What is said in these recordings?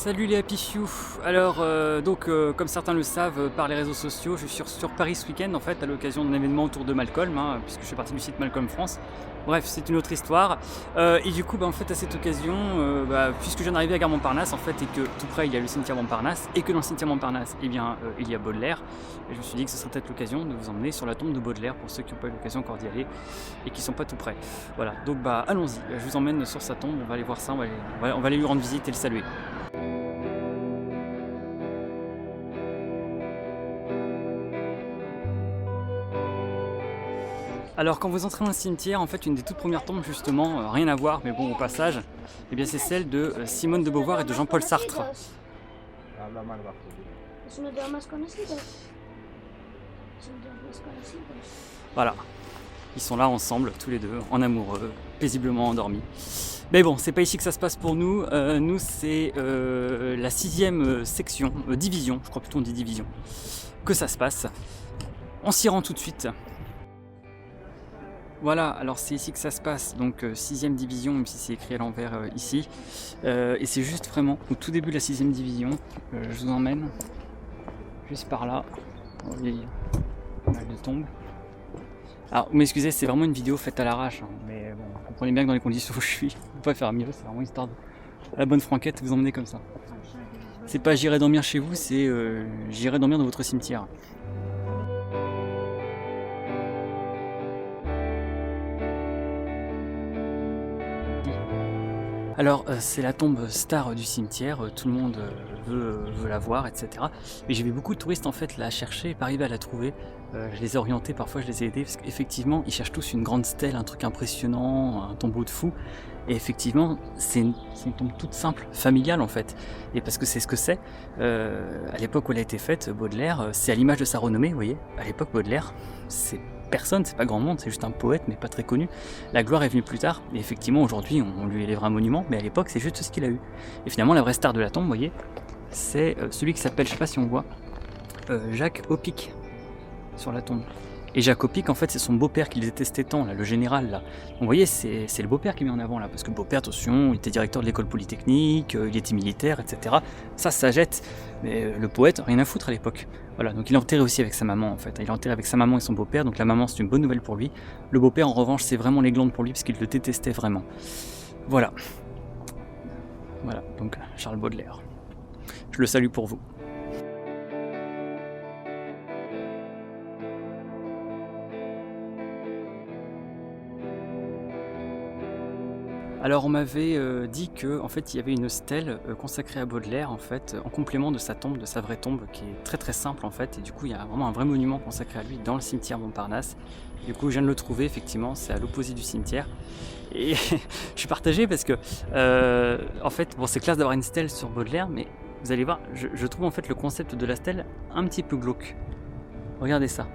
Salut les Happy Few. Alors, comme certains le savent par les réseaux sociaux, je suis sur Paris ce week-end en fait à l'occasion d'un événement autour de Malcolm, puisque je fais partie du site Malcolm France. Bref, c'est une autre histoire. Et du coup, en fait, à cette occasion, puisque je viens d'arriver à Gare Montparnasse en fait, et que tout près il y a le cimetière Montparnasse, et que dans le cimetière Montparnasse, il y a Baudelaire, et je me suis dit que ce serait peut-être l'occasion de vous emmener sur la tombe de Baudelaire pour ceux qui n'ont pas eu l'occasion encore d'y aller et qui sont pas tout près. Voilà, donc allons-y. Je vous emmène sur sa tombe. On va aller voir ça. On va aller lui rendre visite et le saluer. Alors quand vous entrez dans le cimetière, en fait une des toutes premières tombes justement, rien à voir, mais bon au passage, eh bien c'est celle de Simone de Beauvoir et de Jean-Paul Sartre. Voilà, ils sont là ensemble, tous les deux, en amoureux, paisiblement endormis. Mais bon, c'est pas ici que ça se passe pour nous. Nous c'est la 6e section, division, je crois plutôt on dit division, que ça se passe. On s'y rend tout de suite. Voilà, alors c'est ici que ça se passe, donc 6e division, même si c'est écrit à l'envers ici. Et c'est juste vraiment au tout début de la 6e division. Je vous emmène juste par là. Il y a pas mal de tombes. Alors, vous m'excusez, c'est vraiment une vidéo faite à l'arrache, mais bon, vous comprenez bien que dans les conditions où je suis, on peut pas faire mieux, c'est vraiment histoire de la bonne franquette, vous emmener comme ça. C'est pas j'irai dormir chez vous, c'est j'irai dormir dans votre cimetière. Alors c'est la tombe star du cimetière, tout le monde veut la voir, etc. Mais j'ai vu beaucoup de touristes en fait la chercher et pas arriver à la trouver. Je les ai orientés, parfois je les ai aidés, parce qu'effectivement ils cherchent tous une grande stèle, un truc impressionnant, un tombeau de fou. Et effectivement c'est une tombe toute simple, familiale en fait. Et parce que c'est ce que c'est, à l'époque où elle a été faite, Baudelaire, c'est à l'image de sa renommée, vous voyez. À l'époque Baudelaire, c'est personne, c'est pas grand monde, c'est juste un poète mais pas très connu. La gloire est venue plus tard, et effectivement aujourd'hui on lui élèvera un monument, mais à l'époque c'est juste ce qu'il a eu. Et finalement la vraie star de la tombe, vous voyez, c'est celui qui s'appelle, je sais pas si on voit, Jacques Opic sur la tombe. Et Jacques Opic en fait c'est son beau-père qu'il détestait tant, là, le général là. Donc, vous voyez c'est le beau-père qui est mis en avant là, parce que beau-père, attention, il était directeur de l'école polytechnique, il était militaire, etc. Ça jette, mais le poète, rien à foutre à l'époque. Voilà, donc il est enterré aussi avec sa maman en fait. Il est enterré avec sa maman et son beau-père, donc la maman c'est une bonne nouvelle pour lui. Le beau-père en revanche c'est vraiment les glandes pour lui parce qu'il le détestait vraiment. Voilà. Voilà, donc Charles Baudelaire. Je le salue pour vous. Alors on m'avait dit que en fait il y avait une stèle consacrée à Baudelaire en fait, en complément de sa tombe, de sa vraie tombe, qui est très très simple en fait, et du coup il y a vraiment un vrai monument consacré à lui dans le cimetière Montparnasse. Du coup je viens de le trouver, effectivement, c'est à l'opposé du cimetière. Et je suis partagé parce que en fait, bon c'est classe d'avoir une stèle sur Baudelaire, mais vous allez voir, je trouve en fait le concept de la stèle un petit peu glauque. Regardez ça.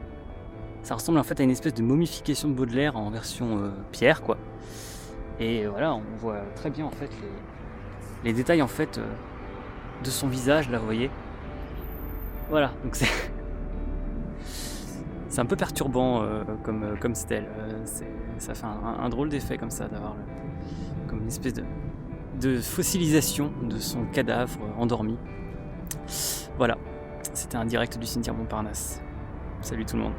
Ça ressemble en fait à une espèce de momification de Baudelaire en version pierre quoi. Et voilà, on voit très bien en fait les détails en fait de son visage là, vous voyez. Voilà, donc c'est un peu perturbant comme stèle. Ça fait un drôle d'effet comme ça d'avoir comme une espèce de fossilisation de son cadavre endormi. Voilà, c'était un direct du cimetière Montparnasse. Salut tout le monde.